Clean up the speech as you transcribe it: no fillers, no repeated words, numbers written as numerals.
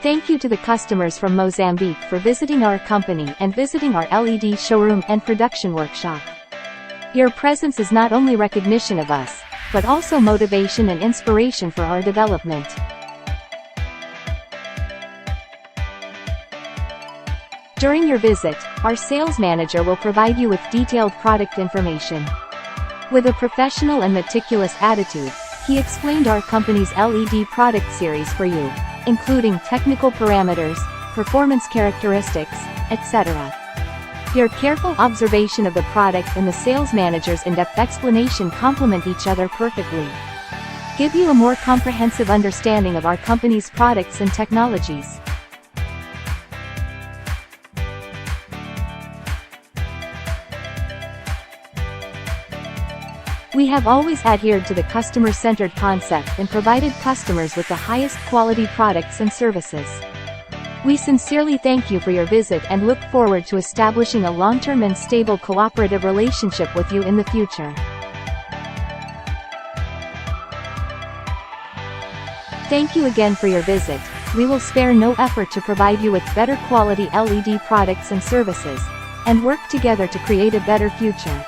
Thank you to the customers from Mozambique for visiting our company and visiting our LED showroom and production workshop. Your presence is not only recognition of us, but also motivation and inspiration for our development. During your visit, our sales manager will provide you with detailed product information. With a professional and meticulous attitude, he explained our company's LED product series for you, including technical parameters, performance characteristics, etc. Your careful observation of the product and the sales manager's in-depth explanation complement each other perfectly. Give you a more comprehensive understanding of our company's products and technologies. We have always adhered to the customer-centered concept and provided customers with the highest quality products and services. We sincerely thank you for your visit and look forward to establishing a long-term and stable cooperative relationship with you in the future. Thank you again for your visit. We will spare no effort to provide you with better quality LED products and services, and work together to create a better future.